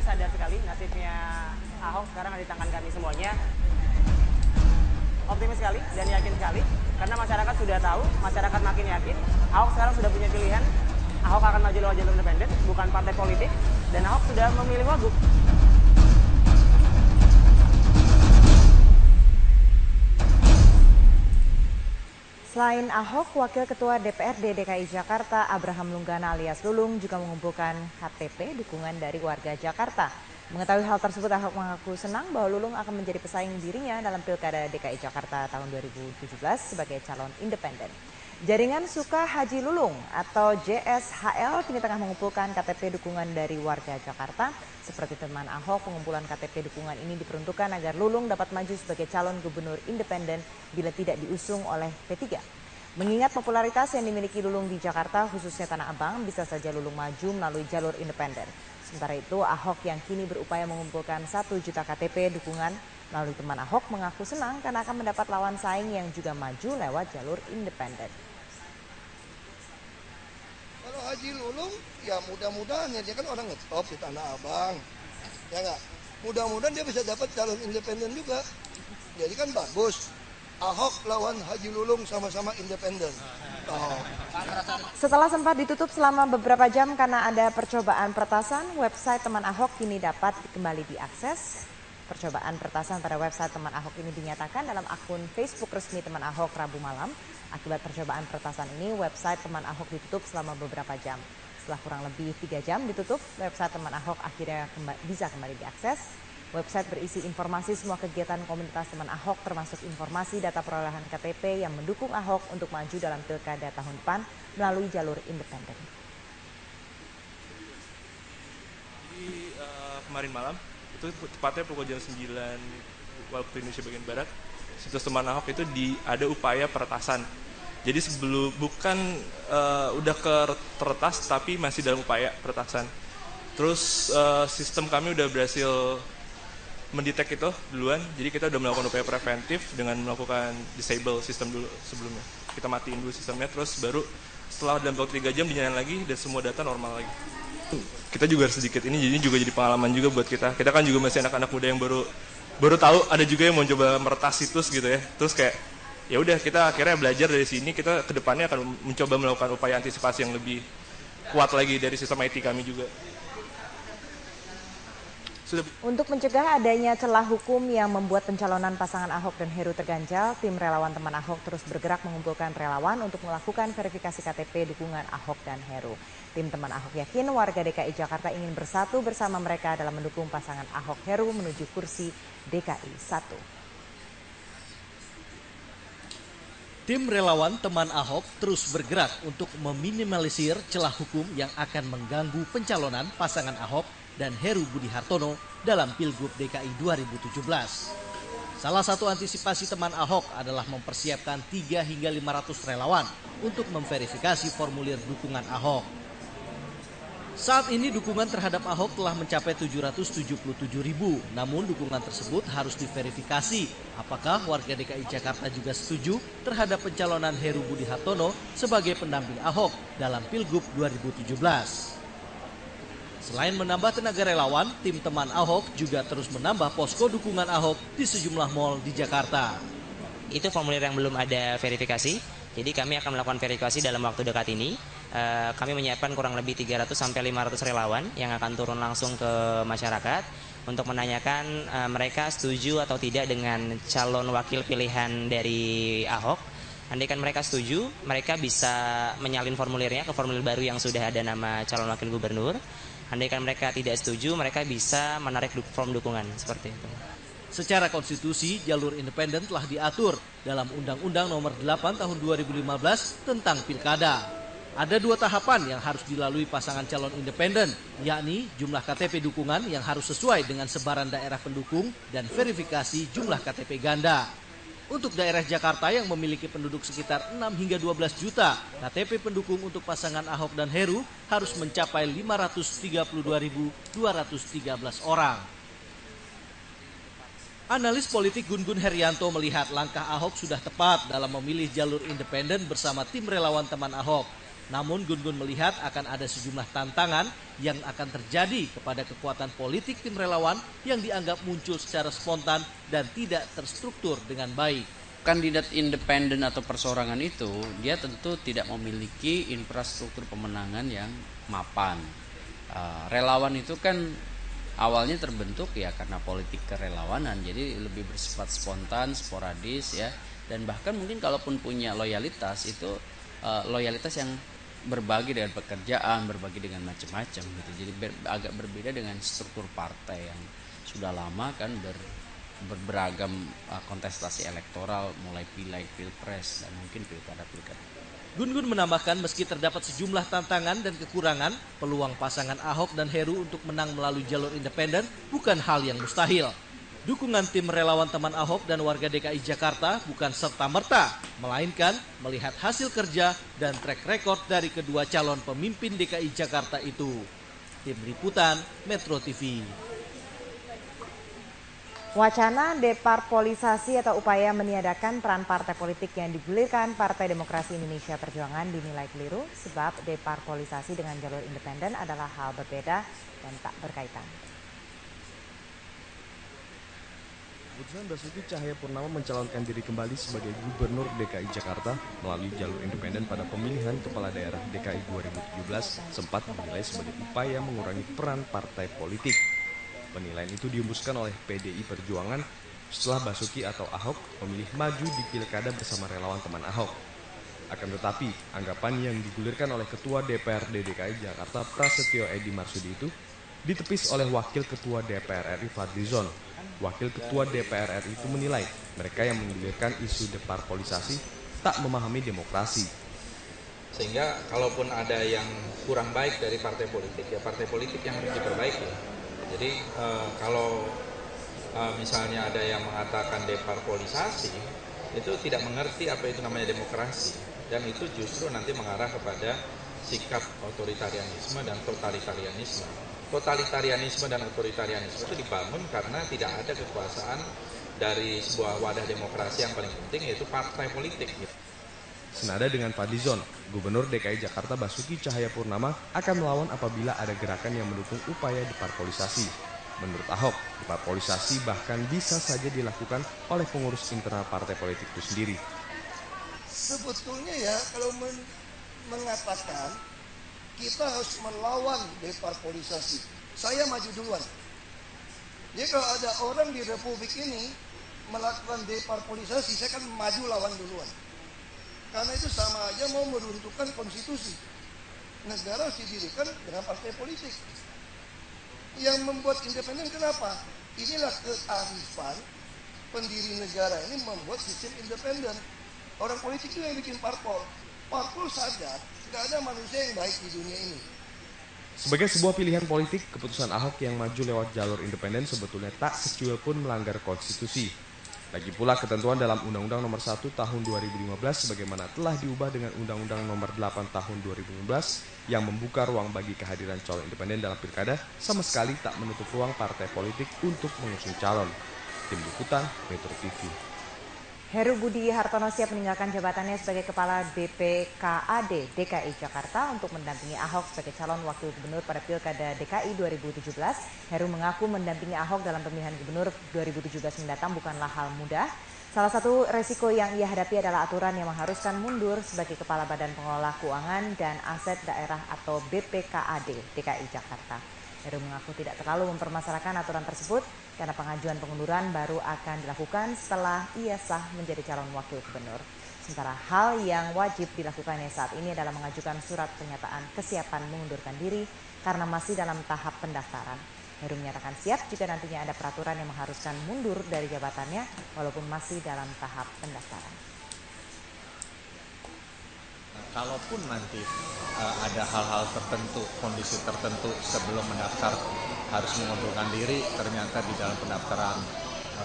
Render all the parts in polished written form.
sadar sekali nasibnya Ahok sekarang ada di tangan kami semuanya. Optimis sekali dan yakin sekali karena masyarakat sudah tahu, masyarakat makin yakin Ahok sekarang sudah punya pilihan. Ahok akan maju lewat jalur independen, bukan partai politik, dan Ahok sudah memilih wagub. Selain Ahok, Wakil Ketua DPRD DKI Jakarta Abraham Lunggana alias Lulung juga mengumpulkan KTP dukungan dari warga Jakarta. Mengetahui hal tersebut, Ahok mengaku senang bahwa Lulung akan menjadi pesaing dirinya dalam Pilkada DKI Jakarta tahun 2017 sebagai calon independen. Jaringan Suka Haji Lulung atau JSHL kini tengah mengumpulkan KTP dukungan dari warga Jakarta. Seperti teman Ahok, pengumpulan KTP dukungan ini diperuntukkan agar Lulung dapat maju sebagai calon gubernur independen bila tidak diusung oleh P3. Mengingat popularitas yang dimiliki Lulung di Jakarta, khususnya Tanah Abang, bisa saja Lulung maju melalui jalur independen. Sementara itu, Ahok yang kini berupaya mengumpulkan 1 juta KTP dukungan melalui teman Ahok mengaku senang karena akan mendapat lawan saing yang juga maju lewat jalur independen. Kalau Haji Lulung, ya mudah-mudahan ya, dia kan orang ngetop di Tanah Abang, ya nggak? Mudah-mudahan dia bisa dapat calon independen juga. Jadi kan bagus. Ahok lawan Haji Lulung sama-sama independen. Setelah sempat ditutup selama beberapa jam karena ada percobaan peretasan, website teman Ahok kini dapat kembali diakses. Percobaan peretasan pada website teman Ahok ini dinyatakan dalam akun Facebook resmi teman Ahok Rabu malam. Akibat percobaan peretasan ini, website teman Ahok ditutup selama beberapa jam. Setelah kurang lebih 3 jam ditutup, website teman Ahok akhirnya bisa kembali diakses. Website berisi informasi semua kegiatan komunitas teman Ahok termasuk informasi data perolehan KTP yang mendukung Ahok untuk maju dalam Pilkada tahun depan melalui jalur independen. Jadi kemarin malam, itu tepatnya pukul jam 9 waktu Indonesia bagian Barat, situs teman Ahok itu ada upaya peretasan. Jadi sebelum bukan udah teretas tapi masih dalam upaya peretasan. Terus sistem kami udah berhasil mendetek itu duluan, jadi kita udah melakukan upaya preventif dengan melakukan disable sistem dulu sebelumnya. Kita matiin dulu sistemnya, terus baru setelah dalam waktu 3 jam dinyalain lagi dan semua data normal lagi. Kita juga sedikit ini juga jadi pengalaman juga buat kita. Kita kan juga masih anak-anak muda yang baru tahu, ada juga yang mau coba meretas situs gitu ya. Terus kayak ya udah, kita akhirnya belajar dari sini, kita kedepannya akan mencoba melakukan upaya antisipasi yang lebih kuat lagi dari sistem IT kami juga. Untuk mencegah adanya celah hukum yang membuat pencalonan pasangan Ahok dan Heru terganjal, tim relawan teman Ahok terus bergerak mengumpulkan relawan untuk melakukan verifikasi KTP dukungan Ahok dan Heru. Tim teman Ahok yakin warga DKI Jakarta ingin bersatu bersama mereka dalam mendukung pasangan Ahok Heru menuju kursi DKI 1. Tim relawan teman Ahok terus bergerak untuk meminimalisir celah hukum yang akan mengganggu pencalonan pasangan Ahok dan Heru Budi Hartono dalam Pilgub DKI 2017. Salah satu antisipasi teman Ahok adalah mempersiapkan 3 hingga 500 relawan untuk memverifikasi formulir dukungan Ahok. Saat ini dukungan terhadap Ahok telah mencapai 777.000, namun dukungan tersebut harus diverifikasi apakah warga DKI Jakarta juga setuju terhadap pencalonan Heru Budi Hartono sebagai pendamping Ahok dalam Pilgub 2017. Selain menambah tenaga relawan, tim teman Ahok juga terus menambah posko dukungan Ahok di sejumlah mal di Jakarta. Itu formulir yang belum ada verifikasi, jadi kami akan melakukan verifikasi dalam waktu dekat ini. Kami menyiapkan kurang lebih 300-500 relawan yang akan turun langsung ke masyarakat untuk menanyakan mereka setuju atau tidak dengan calon wakil pilihan dari Ahok. Andaikan mereka setuju, mereka bisa menyalin formulirnya ke formulir baru yang sudah ada nama calon wakil gubernur. Andaikan mereka tidak setuju, mereka bisa menarik form dukungan seperti itu. Secara konstitusi, jalur independen telah diatur dalam Undang-Undang Nomor 8 Tahun 2015 tentang Pilkada. Ada 2 tahapan yang harus dilalui pasangan calon independen, yakni jumlah KTP dukungan yang harus sesuai dengan sebaran daerah pendukung dan verifikasi jumlah KTP ganda. Untuk daerah Jakarta yang memiliki penduduk sekitar 6 hingga 12 juta, KTP pendukung untuk pasangan Ahok dan Heru harus mencapai 532.213 orang. Analis politik Gun-Gun Herianto melihat langkah Ahok sudah tepat dalam memilih jalur independen bersama tim relawan teman Ahok. Namun Gun Gun melihat akan ada sejumlah tantangan yang akan terjadi kepada kekuatan politik tim relawan yang dianggap muncul secara spontan dan tidak terstruktur dengan baik. Kandidat independen atau perseorangan itu dia tentu tidak memiliki infrastruktur pemenangan yang mapan. Relawan itu kan awalnya terbentuk ya karena politik kerelawanan, jadi lebih bersifat spontan, sporadis ya, dan bahkan mungkin kalaupun punya loyalitas itu loyalitas yang berbagi dengan pekerjaan, berbagi dengan macam-macam gitu. Jadi agak berbeda dengan struktur partai yang sudah lama kan beragam kontestasi elektoral, mulai pileg, pilpres, dan mungkin pilkada-pilkada. Gun Gun menambahkan meski terdapat sejumlah tantangan dan kekurangan, peluang pasangan Ahok dan Heru untuk menang melalui jalur independen bukan hal yang mustahil. Dukungan tim relawan teman Ahok dan warga DKI Jakarta bukan serta-merta, melainkan melihat hasil kerja dan track record dari kedua calon pemimpin DKI Jakarta itu. Tim Liputan Metro TV. Wacana deparpolisasi atau upaya meniadakan peran partai politik yang digulirkan Partai Demokrasi Indonesia Perjuangan dinilai keliru sebab deparpolisasi dengan jalur independen adalah hal berbeda dan tak berkaitan. Keputusan Basuki Cahayapurnama mencalonkan diri kembali sebagai Gubernur DKI Jakarta melalui jalur independen pada pemilihan Kepala Daerah DKI 2017 sempat dinilai sebagai upaya mengurangi peran partai politik. Penilaian itu dihembuskan oleh PDI Perjuangan setelah Basuki atau Ahok memilih maju di pilkada bersama relawan teman Ahok. Akan tetapi, anggapan yang digulirkan oleh Ketua DPRD DKI Jakarta Prasetyo Edy Marsudi itu ditepis oleh Wakil Ketua DPR RI Fadlizon. Wakil Ketua DPR RI itu menilai mereka yang menggulirkan isu deparpolisasi tak memahami demokrasi. Sehingga kalaupun ada yang kurang baik dari partai politik, ya partai politik yang harus diperbaiki. Jadi kalau misalnya ada yang mengatakan deparpolisasi, itu tidak mengerti apa itu namanya demokrasi. Dan itu justru nanti mengarah kepada sikap otoritarianisme dan totalitarianisme. Totalitarianisme dan otoritarianisme itu dibangun karena tidak ada kekuasaan dari sebuah wadah demokrasi yang paling penting, yaitu partai politik. Senada dengan Fadlizon, Gubernur DKI Jakarta Basuki Cahayapurnama akan melawan apabila ada gerakan yang mendukung upaya deparpolisasi. Menurut Ahok, deparpolisasi bahkan bisa saja dilakukan oleh pengurus internal partai politik itu sendiri. Sebetulnya ya kalau mengatakan kita harus melawan deparpolisasi, saya maju duluan. Jadi kalau ada orang di Republik ini melakukan deparpolisasi, saya akan maju lawan duluan. Karena itu sama aja mau meruntuhkan konstitusi. Negara harus didirikan dengan partai politik. Yang membuat independen kenapa? Inilah kearifan pendiri negara ini membuat sistem independen. Orang politik itu yang bikin parpol. Parpol sadar, tidak ada manusia yang baik di dunia ini. Sebagai sebuah pilihan politik, keputusan Ahok yang maju lewat jalur independen sebetulnya tak secuil pun melanggar konstitusi. Lagi pula ketentuan dalam Undang-Undang Nomor 1 Tahun 2015 sebagaimana telah diubah dengan Undang-Undang Nomor 8 Tahun 2015 yang membuka ruang bagi kehadiran calon independen dalam pilkada sama sekali tak menutup ruang partai politik untuk mengusung calon. Tim Liputan Metro TV. Heru Budi Hartono siap meninggalkan jabatannya sebagai Kepala BPKAD DKI Jakarta untuk mendampingi Ahok sebagai calon wakil gubernur pada Pilkada DKI 2017. Heru mengaku mendampingi Ahok dalam pemilihan gubernur 2017 mendatang bukanlah hal mudah. Salah satu resiko yang ia hadapi adalah aturan yang mengharuskan mundur sebagai Kepala Badan Pengelola Keuangan dan Aset Daerah atau BPKAD DKI Jakarta. Heru mengaku tidak terlalu mempermasalahkan aturan tersebut karena pengajuan pengunduran baru akan dilakukan setelah ia sah menjadi calon wakil gubernur. Sementara hal yang wajib dilakukannya saat ini adalah mengajukan surat pernyataan kesiapan mengundurkan diri karena masih dalam tahap pendaftaran. Heru menyatakan siap jika nantinya ada peraturan yang mengharuskan mundur dari jabatannya walaupun masih dalam tahap pendaftaran. Kalaupun nanti ada hal-hal tertentu, kondisi tertentu sebelum mendaftar harus mengundurkan diri, ternyata di dalam pendaftaran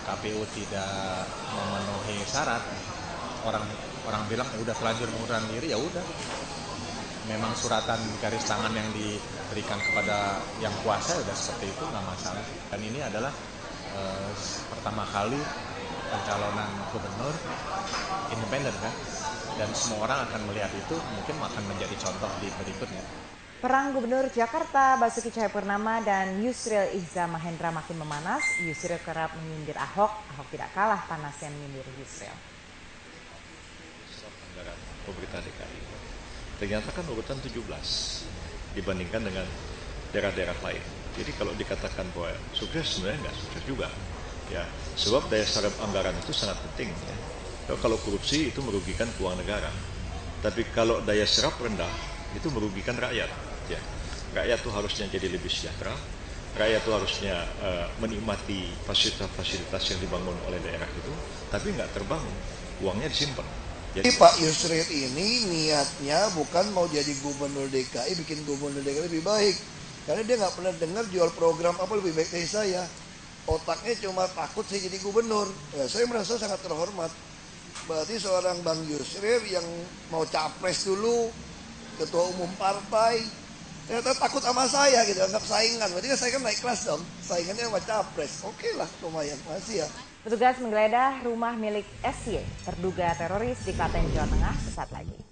KPU tidak memenuhi syarat, orang bilang udah terlanjur mengundurkan diri, ya udah. Memang suratan garis tangan yang diberikan kepada yang kuasa udah seperti itu, nggak masalah. Dan ini adalah pertama kali pencalonan gubernur independen kan. dan semua orang akan melihat itu, mungkin akan menjadi contoh di berikutnya. Perang Gubernur Jakarta Basuki Cahayapurnama dan Yusril Iza Mahendra makin memanas. Yusril kerap menyindir Ahok, Ahok tidak kalah panasnya menyindir Yusril. Anggaran pemerintah DKI ternyata kan urutan 17 dibandingkan dengan daerah-daerah lain. Jadi kalau dikatakan bahwa sukses, sebenarnya nggak sukses juga. Ya, sebab daya serap anggaran itu sangat penting. Ya. Kalau korupsi itu merugikan keuangan negara, tapi kalau daya serap rendah itu merugikan rakyat. Ya. Rakyat itu harusnya jadi lebih sejahtera. Rakyat itu harusnya menikmati fasilitas-fasilitas yang dibangun oleh daerah itu, tapi nggak terbangun, uangnya disimpan. Jadi Pak Yusril ini niatnya bukan mau jadi gubernur DKI, bikin gubernur DKI lebih baik. Karena dia nggak pernah dengar jual program apa lebih baik dari saya. Otaknya cuma takut saya jadi gubernur. Ya, saya merasa sangat terhormat. Berarti seorang Bang Yusril yang mau capres dulu, ketua umum partai, ternyata takut sama saya gitu, anggap saingan. Berarti saya kan naik kelas dong, saingannya sama capres. Oke lah, lumayan, masih ya. Petugas menggeledah rumah milik SY, terduga teroris di Klaten, Jawa Tengah, sesaat lagi.